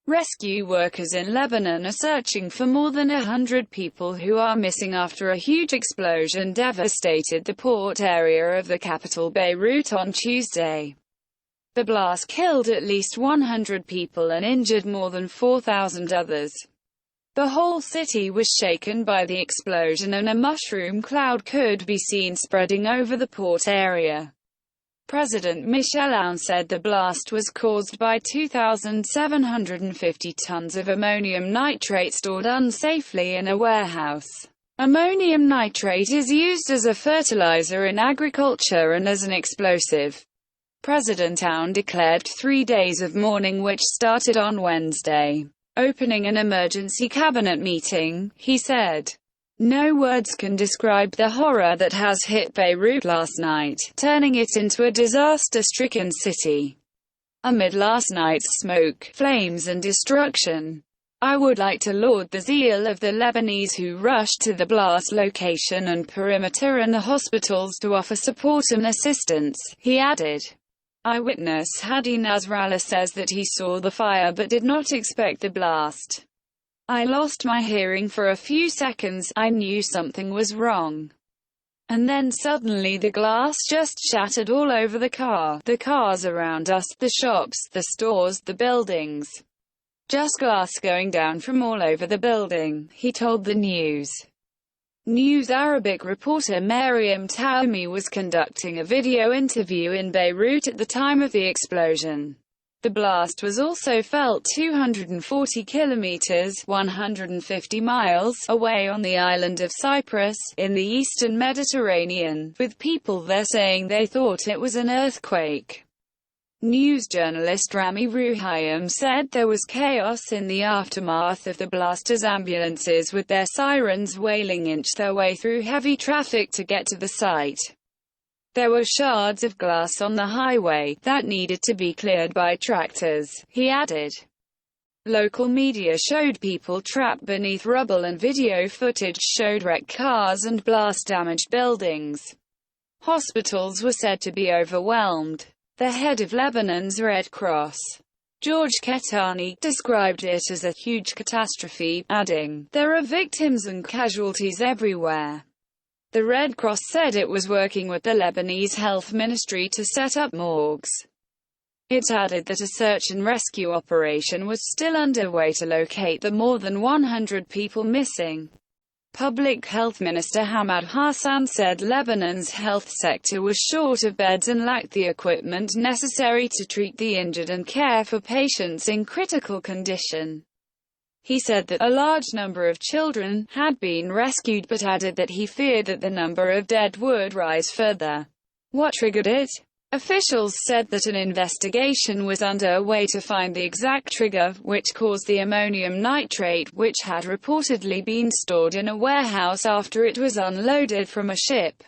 Rescue workers in Lebanon are searching for more than 100 people who are missing after a huge explosion devastated the port area of the capital Beirut on Tuesday. The blast killed at least 100 people and injured more than 4,000 others. The whole city was shaken by the explosion, and a mushroom cloud could be seen spreading over the port area. President Michel Aoun said the blast was caused by 2,750 tons of ammonium nitrate stored unsafely in a warehouse. Ammonium nitrate is used as a fertilizer in agriculture and as an explosive. President Aoun declared 3 days of mourning which started on Wednesday. Opening an emergency cabinet meeting, he said, "No words can describe the horror that has hit Beirut last night, turning it into a disaster-stricken city. Amid last night's smoke, flames and destruction, I would like to laud the zeal of the Lebanese who rushed to the blast location and perimeter and the hospitals to offer support and assistance," he added. Eyewitness Hadi Nasrallah says that he saw the fire but did not expect the blast. "I lost my hearing for a few seconds. I knew something was wrong. And then suddenly the glass just shattered all over the cars around us, the shops, the stores, the buildings. Just glass going down from all over the building," he told the News Arabic reporter Mariam Taoumi was conducting a video interview in Beirut at the time of the explosion. The blast was also felt 240 kilometers (150 miles) away on the island of Cyprus, in the eastern Mediterranean, with people there saying they thought it was an earthquake. News journalist Rami Rouhaim said there was chaos in the aftermath of the blast as ambulances with their sirens wailing inched their way through heavy traffic to get to the site. There were shards of glass on the highway that needed to be cleared by tractors, he added. Local media showed people trapped beneath rubble and video footage showed wrecked cars and blast-damaged buildings. Hospitals were said to be overwhelmed. The head of Lebanon's Red Cross, George Ketani, described it as a huge catastrophe, adding, "There are victims and casualties everywhere." The Red Cross said it was working with the Lebanese Health Ministry to set up morgues. It added that a search and rescue operation was still underway to locate the more than 100 people missing. Public Health Minister Hamad Hassan said Lebanon's health sector was short of beds and lacked the equipment necessary to treat the injured and care for patients in critical condition. He said that a large number of children had been rescued but added that he feared that the number of dead would rise further. What triggered it? Officials said that an investigation was underway to find the exact trigger, which caused the ammonium nitrate, which had reportedly been stored in a warehouse after it was unloaded from a ship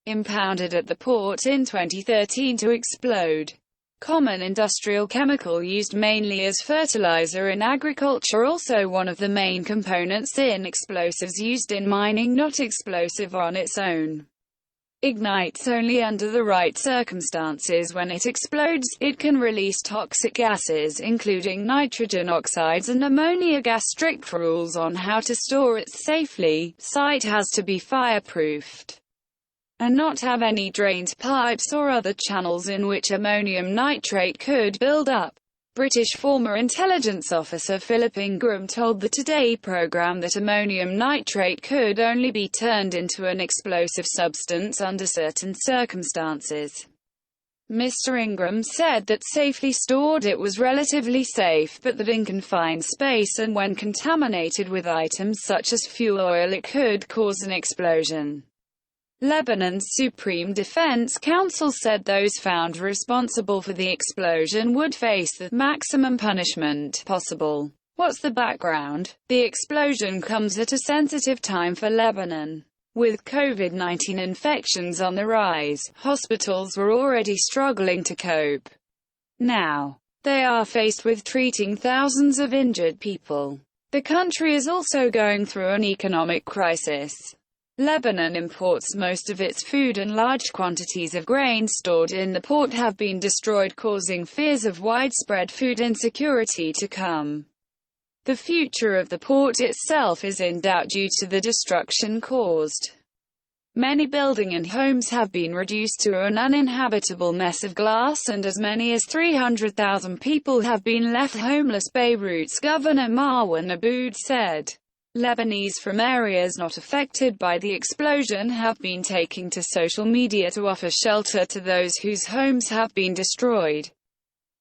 impounded at the port in 2013 to explode. Common industrial chemical used mainly as fertilizer in agriculture, also one of the main components in explosives used in mining, not explosive on its own. Ignites only under the right circumstances. When it explodes, it can release toxic gases, including nitrogen oxides and ammonia gas. Strict rules on how to store it safely. Site has to be fireproofed and not have any drains, pipes or other channels in which ammonium nitrate could build up. British former intelligence officer Philip Ingram told the Today programme that ammonium nitrate could only be turned into an explosive substance under certain circumstances. Mr. Ingram said that safely stored it was relatively safe, but that in confined space and when contaminated with items such as fuel oil it could cause an explosion. Lebanon's Supreme Defense Council said those found responsible for the explosion would face the maximum punishment possible. What's the background? The explosion comes at a sensitive time for Lebanon. With COVID-19 infections on the rise, hospitals were already struggling to cope. Now, they are faced with treating thousands of injured people. The country is also going through an economic crisis. Lebanon imports most of its food, and large quantities of grain stored in the port have been destroyed, causing fears of widespread food insecurity to come. The future of the port itself is in doubt due to the destruction caused. Many buildings and homes have been reduced to an uninhabitable mess of glass, and as many as 300,000 people have been left homeless, Beirut's Governor Marwan Aboud said. Lebanese from areas not affected by the explosion have been taking to social media to offer shelter to those whose homes have been destroyed.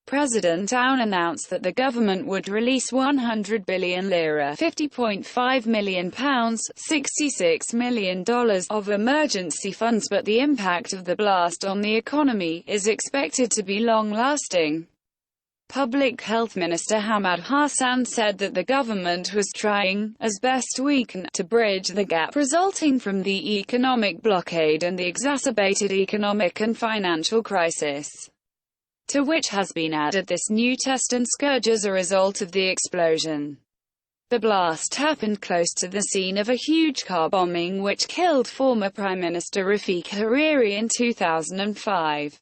President Aoun announced that the government would release 100 billion lira £50.5 million, $66 million of emergency funds, but the impact of the blast on the economy is expected to be long-lasting. Public Health Minister Hamad Hassan said that the government was trying, as best we can, to bridge the gap resulting from the economic blockade and the exacerbated economic and financial crisis, to which has been added this new test and scourge as a result of the explosion. The blast happened close to the scene of a huge car bombing which killed former Prime Minister Rafik Hariri in 2005.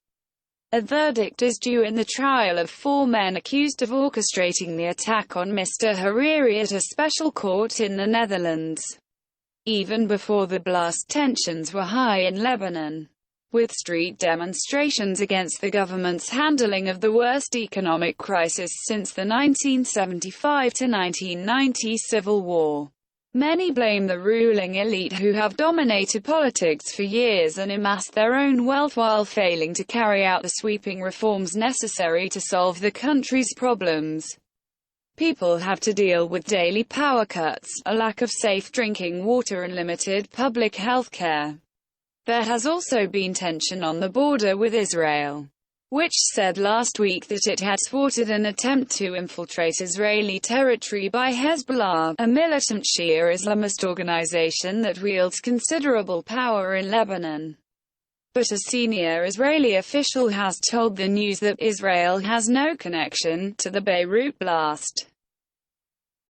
A verdict is due in the trial of 4 men accused of orchestrating the attack on Mr. Hariri at a special court in the Netherlands. Even before the blast, tensions were high in Lebanon, with street demonstrations against the government's handling of the worst economic crisis since the 1975–1990 civil war. Many blame the ruling elite, who have dominated politics for years and amassed their own wealth while failing to carry out the sweeping reforms necessary to solve the country's problems. People have to deal with daily power cuts, a lack of safe drinking water and limited public health care. There has also been tension on the border with Israel, which said last week that it had thwarted an attempt to infiltrate Israeli territory by Hezbollah, a militant Shia Islamist organization that wields considerable power in Lebanon. But a senior Israeli official has told the news that Israel has no connection to the Beirut blast.